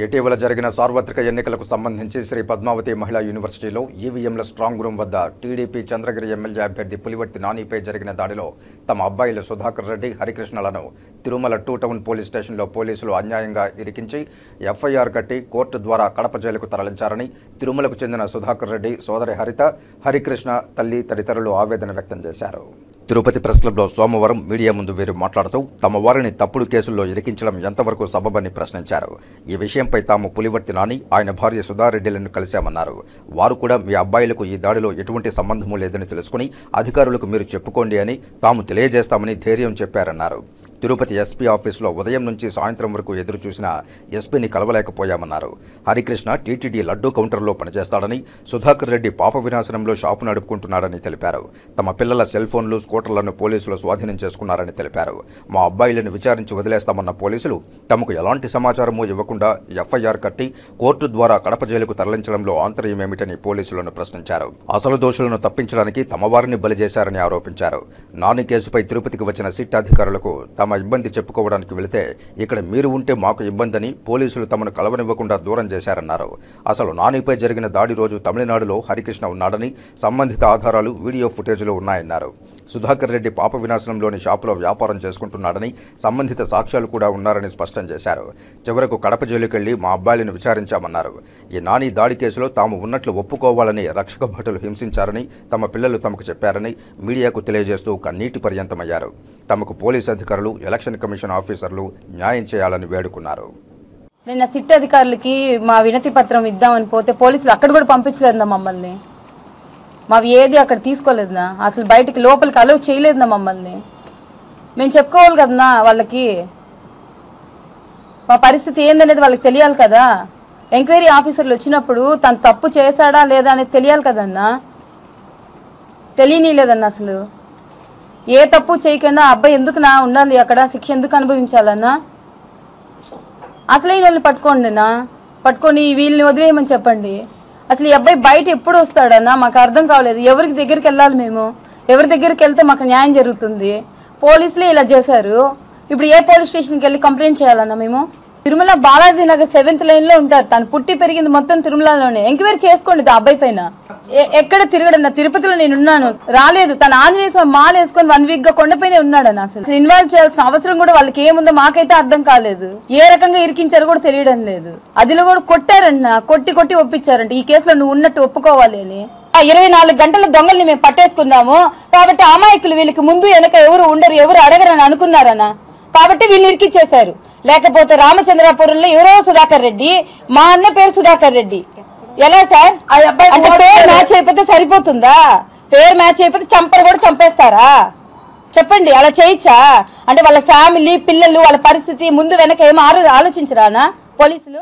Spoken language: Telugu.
ఇటీవల జరిగిన సార్వత్రిక ఎన్నికలకు సంబంధించి శ్రీ పద్మావతి మహిళా యూనివర్సిటీలో ఈవీఎంల స్ట్రాంగ్ రూమ్ వద్ద టీడీపీ చంద్రగిరి ఎమ్మెల్యే అభ్యర్థి పులివర్తి నానిపై జరిగిన దాడిలో తమ అబ్బాయిలు సుధాకర్ రెడ్డి, హరికృష్ణలను తిరుమల 2 టౌన్ పోలీస్ స్టేషన్లో పోలీసులు అన్యాయంగా ఇరికించి ఎఫ్ఐఆర్ కట్టి కోర్టు ద్వారా కడప జైలుకు తరలించారని తిరుమలకు చెందిన సుధాకర్ రెడ్డి సోదరి హరిత, హరికృష్ణ తల్లి తదితరులు ఆవేదన వ్యక్తం చేశారు. తిరుపతి ప్రెస్ క్లబ్లో సోమవారం మీడియా ముందు వీరు మాట్లాడుతూ తమ వారిని తప్పుడు కేసుల్లో ఇరికించడం ఎంతవరకు సబబని ప్రశ్నించారు. ఈ విషయంపై తాము పులివర్తి నాని, ఆయన భార్య సుధారెడ్డిలను కలిశామన్నారు. వారు కూడా మీ అబ్బాయిలకు ఈ దాడిలో ఎటువంటి సంబంధమూ లేదని తెలుసుకుని అధికారులకు మీరు చెప్పుకోండి అని తాము తెలియజేస్తామని ధైర్యం చెప్పారన్నారు. తిరుపతి ఎస్పీ ఆఫీసులో ఉదయం నుంచి సాయంత్రం వరకు ఎదురు చూసిన ఎస్పీని కలవలేకపోయామన్నారు. హరికృష్ణ టీటీడీ లడ్డూ కౌంటర్లో పనిచేస్తాడని, సుధాకర్ రెడ్డి పాప వినాశనంలో షాపు నడుపుకుంటున్నాడని తెలిపారు. తమ పిల్లల సెల్ ఫోన్లు, స్కూటర్లను పోలీసులు స్వాధీనం చేసుకున్నారని తెలిపారు. మా అబ్బాయిలను విచారించి వదిలేస్తామన్న పోలీసులు తమకు ఎలాంటి సమాచారమూ ఇవ్వకుండా ఎఫ్ఐఆర్ కట్టి కోర్టు ద్వారా కడప జైలుకు తరలించడంలో ఆంతర్యమేమిటని పోలీసులను ప్రశ్నించారు. అసలు దోషులను తప్పించడానికి తమ వారిని బలి చేశారని ఆరోపించారు. నాని కేసుపై తిరుపతికి వచ్చిన సిట్ అధికారులకు తమ ఇబ్బంది చెప్పుకోవడానికి వెళితే ఇక్కడ మీరు ఉంటే మాకు ఇబ్బందని పోలీసులు తమను కలవనివ్వకుండా దూరం చేశారన్నారు. అసలు నానిపై జరిగిన దాడి రోజు తమిళనాడులో హరికృష్ణ ఉన్నాడని, సంబంధిత ఆధారాలు, వీడియో ఫుటేజ్లు ఉన్నాయన్నారు. సుధాకర్ రెడ్డి పాప వినాశనంలోని షాపులో వ్యాపారం చేసుకుంటున్నాడని, సంబంధిత సాక్ష్యాలు కూడా ఉన్నారని స్పష్టం చేశారు. చివరకు కడప జైలుకెళ్లి మా అబ్బాయిలను విచారించామన్నారు. ఈ నాని దాడి కేసులో తాము ఉన్నట్లు ఒప్పుకోవాలని రక్షక భటులు హింసించారని తమ పిల్లలు తమకు చెప్పారని మీడియాకు తెలియజేస్తూ కన్నీటి పర్యంతమయ్యారు. తమకు పోలీసు అధికారులు, ఎలక్షన్ కమిషన్ ఆఫీసర్లు న్యాయం చేయాలని వేడుకున్నారు. నిన్న సిట్ అధికారులకి మా వినతి పత్రం ఇద్దామని పోతే పోలీసులు అక్కడ కూడా పంపించలేదా మమ్మల్ని. మావి ఏది అక్కడ తీసుకోలేదునా, అసలు బయటికి లోపలికి అలౌ చేయలేదునా మమ్మల్ని. మేము చెప్పుకోవాలి కదన్నా వాళ్ళకి, మా పరిస్థితి ఏందనేది వాళ్ళకి తెలియాలి కదా. ఎంక్వైరీ ఆఫీసర్లు వచ్చినప్పుడు తను తప్పు చేశాడా లేదా అనేది తెలియాలి కదన్నా. తెలియనీలేదన్నా. అసలు ఏ తప్పు చేయకుండా అబ్బాయి ఎందుకు ఉండాలి అక్కడ, శిక్ష ఎందుకు అనుభవించాలన్నా. అసలైన వాళ్ళని పట్టుకోండినా, పట్టుకొని వీళ్ళని వదిలేయమని చెప్పండి. అసలు ఈ అబ్బాయి బయట ఎప్పుడు వస్తాడన్నా మాకు అర్థం కావలేదు. ఎవరికి దగ్గరికి వెళ్ళాలి మేము, ఎవరి దగ్గరికి వెళ్తే మాకు న్యాయం జరుగుతుంది. పోలీసులే ఇలా చేశారు. ఇప్పుడు ఏ పోలీస్ స్టేషన్కి వెళ్ళి కంప్లైంట్ చేయాలన్నా మేము? తిరుమల బాలాజీ నగర్ 7th లైన్లో ఉంటారు. తను పుట్టి పెరిగింది మొత్తం తిరుమలలోనే. ఎంక్వైరీ చేసుకోండి ఆ అబ్బాయి పైన. ఎక్కడ తిరగడన్నా, తిరుపతిలో నేను ఉన్నాను, రాలేదు. తను ఆంజనేయ స్వామి మాల వేసుకొని 1 వీక్గా కొండపైనే ఉన్నాడని. అసలు ఇన్వాల్వ్ చేయాల్సిన అవసరం కూడా వాళ్ళకి ఏముందో మాకైతే అర్థం కాలేదు. ఏ రకంగా ఇరికించారో కూడా తెలియడం లేదు. అదిలో కూడా కొట్టారన్నా, కొట్టి ఒప్పించారంట ఈ కేసులో నువ్వు ఉన్నట్టు ఒప్పుకోవాలి అని. 24 గంటల దొంగల్ని మేము పట్టేసుకున్నాము కాబట్టి అమాయకులు వీళ్ళకి ముందు వెనక ఎవరు ఉండరు, ఎవరు అడగరని అనుకున్నారన్నా. కాబట్టి వీళ్ళు ఇరికిచ్చేశారు. లేకపోతే రామచంద్రాపురంలో ఎవరో సుధాకర్ రెడ్డి, మా అన్న పేరు సుధాకర్ రెడ్డి. ఎలా సార్ అంటే పేరు మ్యాచ్ అయిపోతే సరిపోతుందా? పేరు మ్యాచ్ అయిపోతే చంపరు కూడా చంపేస్తారా? చెప్పండి, అలా చేయొచ్చా? అంటే వాళ్ళ ఫ్యామిలీ, పిల్లలు, వాళ్ళ పరిస్థితి ముందు వెనక ఏమో ఆలోచించరానా పోలీసులు?